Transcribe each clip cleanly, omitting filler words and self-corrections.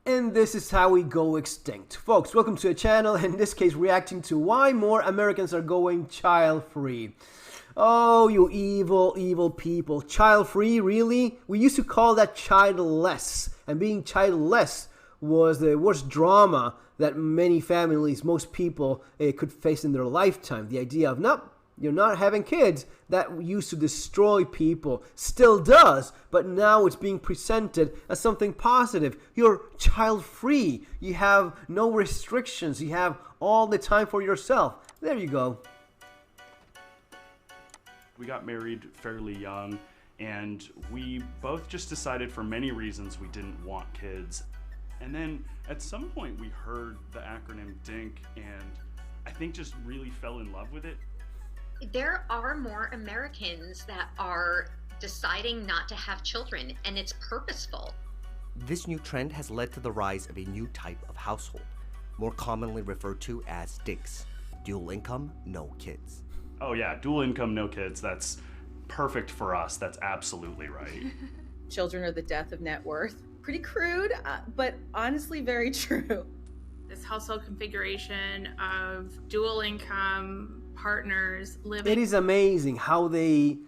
And this is how we go extinct. Folks, welcome to the channel, in this case reacting to why more Americans are going child-free. Oh, you evil, evil people. Child-free, really? We used to call that childless, and being childless was the worst drama that many families, most people could face in their lifetime. The idea of, no, you're not having kids, that used to destroy people. Still does, but now it's being presented as something positive. You're child-free. You have no restrictions. You have all the time for yourself. There you go. We got married fairly young, and we both just decided for many reasons we didn't want kids. And then at some point we heard the acronym DINK, and I think just really fell in love with it. There are more Americans that are deciding not to have children, and it's purposeful. This new trend has led to the rise of a new type of household, more commonly referred to as DINKS, dual income, no kids. Oh yeah, dual income, no kids, that's perfect for us. That's absolutely right. Children are the death of net worth. Pretty crude, but honestly very true. This household configuration of dual income partners living. It is amazing how they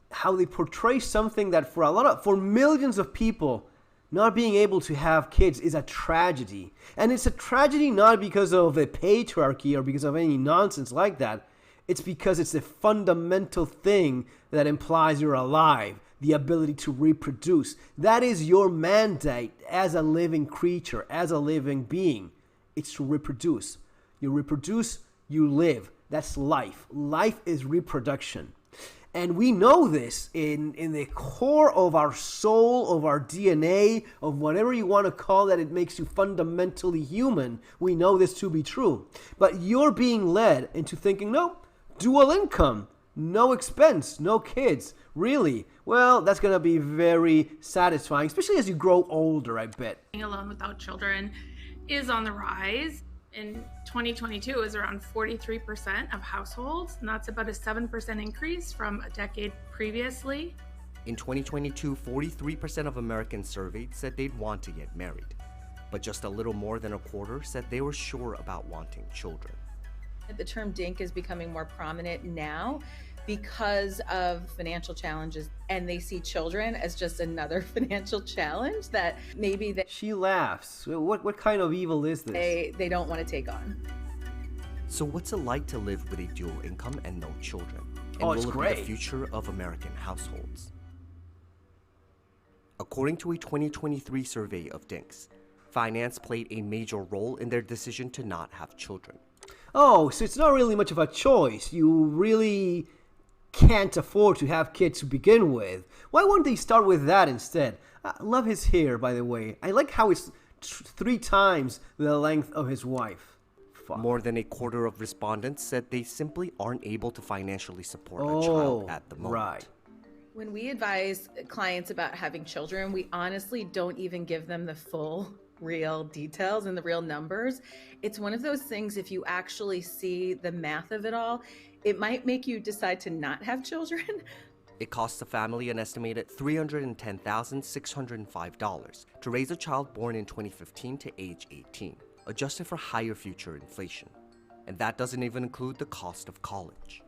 portray something that for millions of people, not being able to have kids is a tragedy. And it's a tragedy not because of a patriarchy or because of any nonsense like that. It's because it's a fundamental thing that implies you're alive, the ability to reproduce. That is your mandate as a living creature, as a living being. It's to reproduce. You reproduce, you live. That's life. Life is reproduction. And we know this in the core of our soul, of our DNA, of whatever you want to call that, it makes you fundamentally human. We know this to be true. But you're being led into thinking, no, dual income, no expense, no kids. Really? Well, that's going to be very satisfying, especially as you grow older, I bet. Being alone without children is on the rise. In 2022, is around 43% of households, and that's about a 7% increase from a decade previously. In 2022, 43% of Americans surveyed said they'd want to get married, but just a little more than a quarter said they were sure about wanting children. The term DINK is becoming more prominent now because of financial challenges, and they see children as just another financial challenge that maybe She laughs. What kind of evil is this? they don't want to take on. So what's it like to live with a dual income and no children? And Oh, it's will it great. be the future of American households? According to a 2023 survey of DINKS, finance played a major role in their decision to not have children. Oh, so it's not really much of a choice. You really can't afford to have kids to begin with. Why wouldn't they start with that instead? I love his hair, by the way. I like how it's 3 times the length of his wife. Fuck. More than a quarter of respondents said they simply aren't able to financially support a child at the moment. Right. When we advise clients about having children, we honestly don't even give them the full real details and the real numbers. It's one of those things, if you actually see the math of it all, it might make you decide to not have children. It costs the family an estimated $310,605 to raise a child born in 2015 to age 18, adjusted for higher future inflation. And that doesn't even include the cost of college.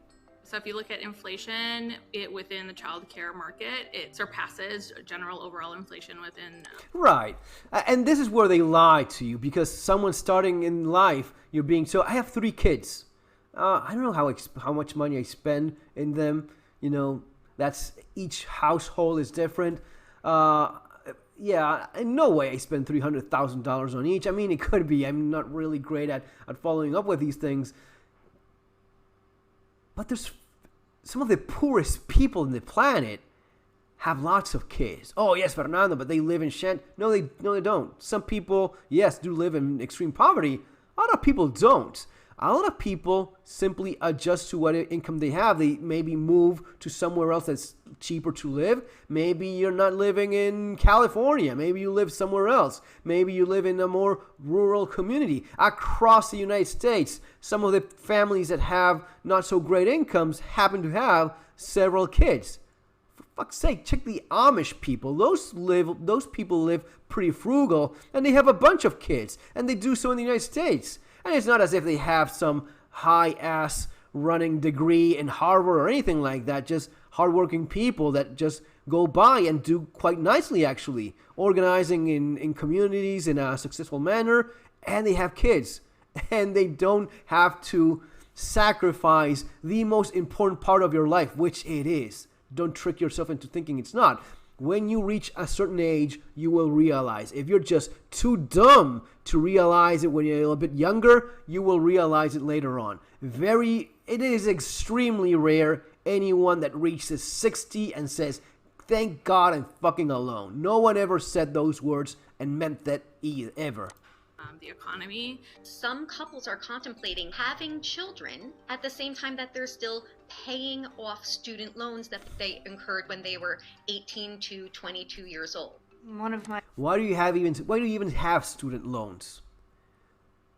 So if you look at inflation within the child care market, it surpasses general overall inflation within. Right. And this is where they lie to you, because someone starting in life, you're being so, I have 3 kids. I don't know how much money I spend in them. You know, that's each household is different. Yeah, in no way I spend $300,000 on each. I mean, it could be. I'm not really great at following up with these things. But there's some of the poorest people on the planet have lots of kids. Oh, yes, Fernando, but they live in No, they don't. Some people, yes, do live in extreme poverty. A lot of people don't. A lot of people simply adjust to what income they have. They maybe move to somewhere else that's cheaper to live. Maybe you're not living in California. Maybe you live somewhere else. Maybe you live in a more rural community. Across the United States, some of the families that have not so great incomes happen to have several kids. fuck's sake, check the Amish people. Those people live pretty frugal, and they have a bunch of kids, and they do so in the United States. And it's not as if they have some high-ass running degree in Harvard or anything like that, just hardworking people that just go by and do quite nicely, actually, organizing in communities in a successful manner, and they have kids, and they don't have to sacrifice the most important part of your life, which it is. Don't trick yourself into thinking it's not. When you reach a certain age, you will realize. If you're just too dumb to realize it when you're a little bit younger, you will realize it later on. It is extremely rare anyone that reaches 60 and says, thank God I'm fucking alone. No one ever said those words and meant that ever. The economy. Some couples are contemplating having children at the same time that they're still paying off student loans that they incurred when they were 18 to 22 years old. Why do you even have student loans?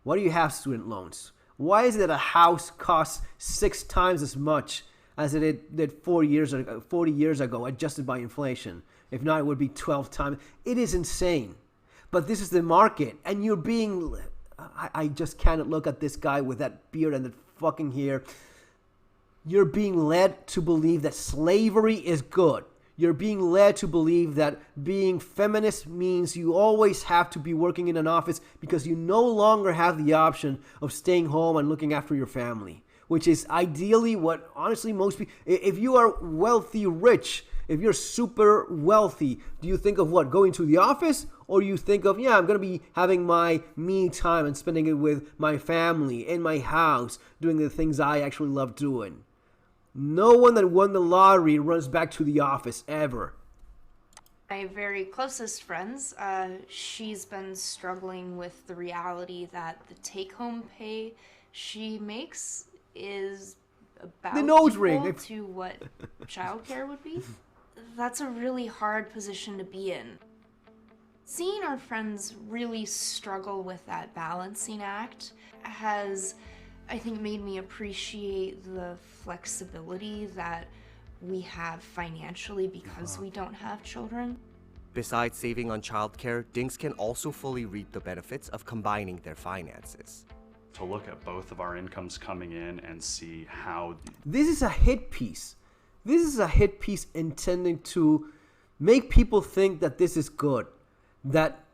Why do you have student loans? Why is it that a house costs 6 times as much as it did 40 years ago, adjusted by inflation? If not, it would be 12 times. It is insane. But this is the market, and you're being... I just cannot look at this guy with that beard and that fucking hair. You're being led to believe that slavery is good. You're being led to believe that being feminist means you always have to be working in an office because you no longer have the option of staying home and looking after your family, which is ideally what, honestly, most people... If you are wealthy, rich... If you're super wealthy, do you think of what? Going to the office? Or you think of, yeah, I'm going to be having my me time and spending it with my family, in my house, doing the things I actually love doing. No one that won the lottery runs back to the office, ever. My very closest friends, she's been struggling with the reality that the take-home pay she makes is about the nose equal ring to what childcare would be. That's a really hard position to be in. Seeing our friends really struggle with that balancing act has, I think, made me appreciate the flexibility that we have financially because we don't have children. Besides saving on childcare, DINKS can also fully reap the benefits of combining their finances. To look at both of our incomes coming in and see how... This is a hit piece. This is a hit piece intended to make people think that this is good. That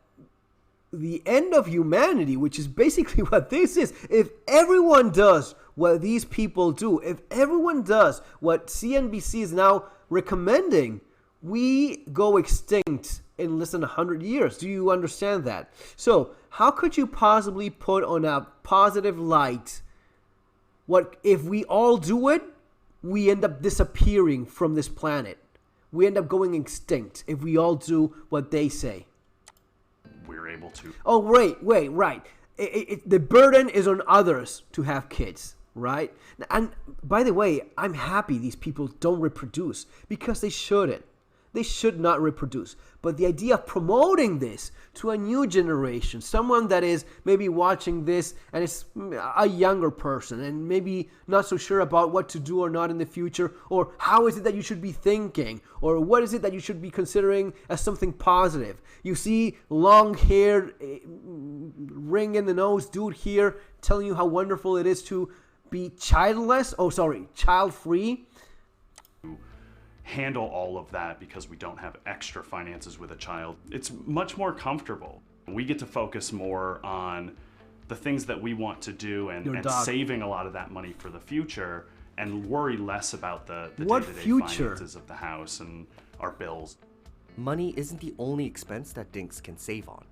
the end of humanity, which is basically what this is, if everyone does what these people do, if everyone does what CNBC is now recommending, we go extinct in less than 100 years. Do you understand that? So how could you possibly put on a positive light what if we all do it? We end up disappearing from this planet. We end up going extinct if we all do what they say. We're able to. Oh, right. The burden is on others to have kids, right? And by the way, I'm happy these people don't reproduce because they shouldn't. They should not reproduce. But the idea of promoting this to a new generation, someone that is maybe watching this and is a younger person and maybe not so sure about what to do or not in the future, or how is it that you should be thinking, or what is it that you should be considering as something positive. You see long-haired, ring in the nose dude here telling you how wonderful it is to be child-free. Handle all of that because we don't have extra finances with a child. It's much more comfortable. We get to focus more on the things that we want to do and saving a lot of that money for the future and worry less about the day-to-day finances of the house and our bills. Money isn't the only expense that DINKS can save on.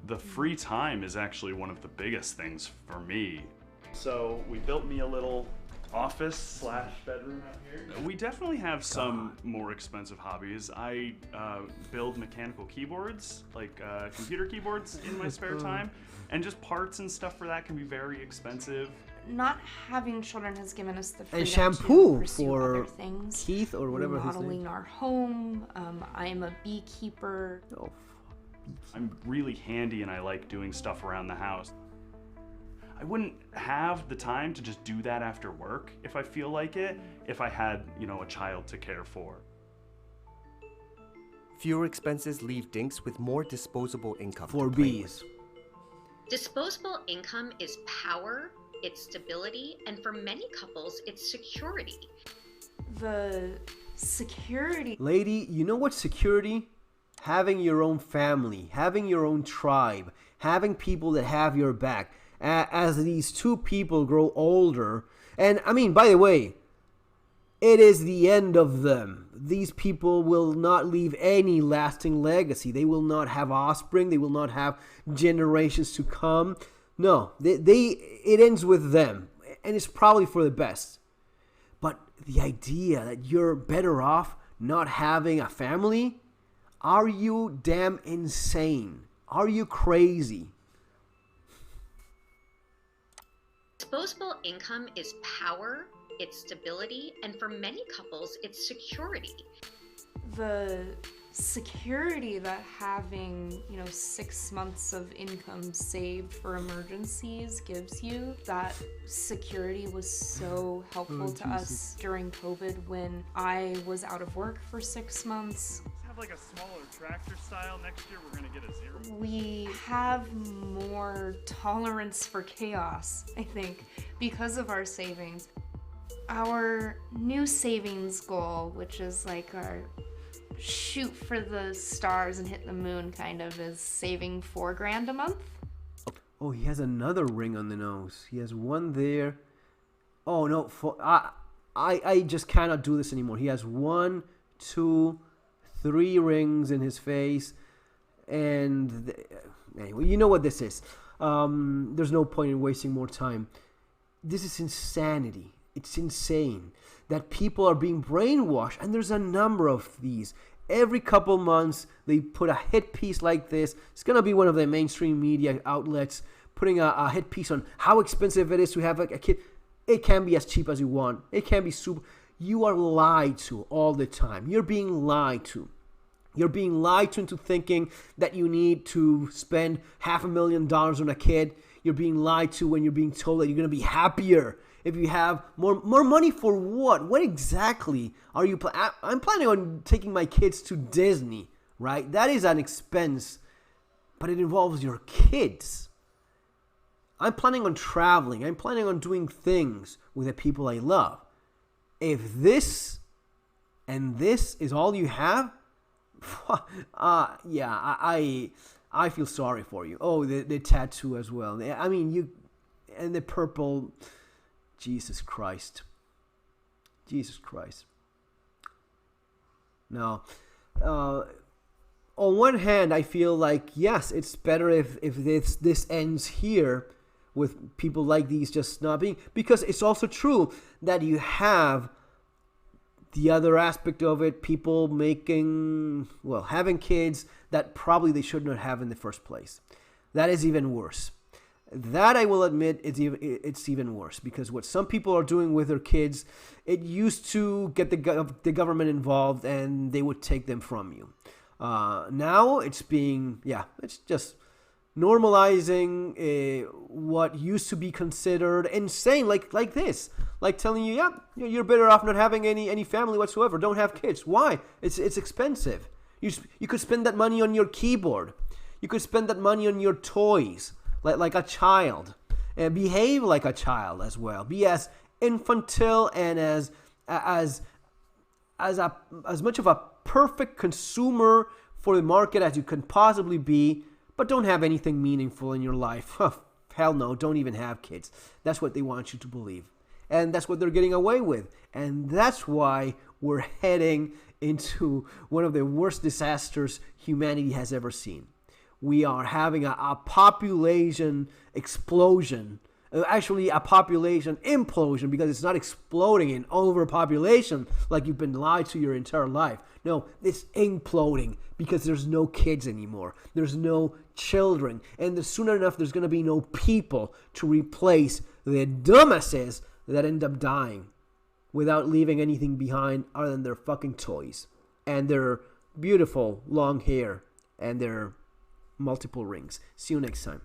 The free time is actually one of the biggest things for me. So we built me a little office/bedroom out here. We definitely have some more expensive hobbies. I build mechanical keyboards, like computer keyboards, in my spare time, and just parts and stuff for that can be very expensive. Not having children has given us the freedom and shampoo to pursue for other things. Keith or whatever his name. Remodeling our home. I am a beekeeper. Oh, I'm really handy and I like doing stuff around the house. I wouldn't have the time to just do that after work if I feel like it, if I had, a child to care for. Fewer expenses leave dinks with more disposable income. For to play Bs. Disposable income is power, it's stability, and for many couples, it's security. The security. Lady, you know what's security? Having your own family, having your own tribe, having people that have your back. As these two people grow older, and I mean, by the way, it is the end of them. These people will not leave any lasting legacy. They will not have offspring. They will not have generations to come. No, it ends with them, and it's probably for the best. But the idea that you're better off not having a family, are you damn insane? Are you crazy? Disposable income is power, it's stability, and for many couples, it's security. The security that having 6 months of income saved for emergencies gives you, that security was so helpful to us during COVID when I was out of work for 6 months. Have like a smaller tractor style. Next year we're gonna get a zero. We have more tolerance for chaos, I think, because of our savings. Our new savings goal, which is like our shoot for the stars and hit the moon kind of, is saving $4,000 a month. Oh, he has another ring on the nose. He has one there. Oh no, I just cannot do this anymore. He has 1, 2, 3 rings in his face, and anyway, you know what this is. There's no point in wasting more time. This is insanity. It's insane that people are being brainwashed, and there's a number of these. Every couple months, they put a hit piece like this. It's going to be one of the mainstream media outlets putting a hit piece on how expensive it is to have a kid. It can be as cheap as you want. It can be super. You are lied to all the time. You're being lied to. You're being lied to into thinking that you need to spend $500,000 on a kid. You're being lied to when you're being told that you're going to be happier if you have more money. For what? What exactly are you I'm planning on taking my kids to Disney, right? That is an expense, but it involves your kids. I'm planning on traveling. I'm planning on doing things with the people I love. If this and this is all you have, yeah, I feel sorry for you. Oh, the tattoo as well. I mean, you and the purple. Jesus Christ. Jesus Christ. Now, on one hand, I feel like, yes, it's better if this ends here with people like these just not being, because it's also true that you have the other aspect of it, people having kids that probably they should not have in the first place. That is even worse. That, I will admit, it's even worse, because what some people are doing with their kids, it used to get the government involved and they would take them from you. Now it's it's just normalizing what used to be considered insane, like this, like telling you, you're better off not having any family whatsoever. Don't have kids. Why? It's expensive. You could spend that money on your keyboard. You could spend that money on your toys. Like a child, and behave like a child as well. Be as infantile and as much of a perfect consumer for the market as you can possibly be, but don't have anything meaningful in your life. Hell no, don't even have kids. That's what they want you to believe, and that's what they're getting away with, and that's why we're heading into one of the worst disasters humanity has ever seen. We are having a population explosion, actually a population implosion, because it's not exploding in overpopulation like you've been lied to your entire life. No, it's imploding because there's no kids anymore. There's no children. And soon enough, there's going to be no people to replace the dumbasses that end up dying without leaving anything behind other than their fucking toys and their beautiful long hair and their multiple rings. See you next time.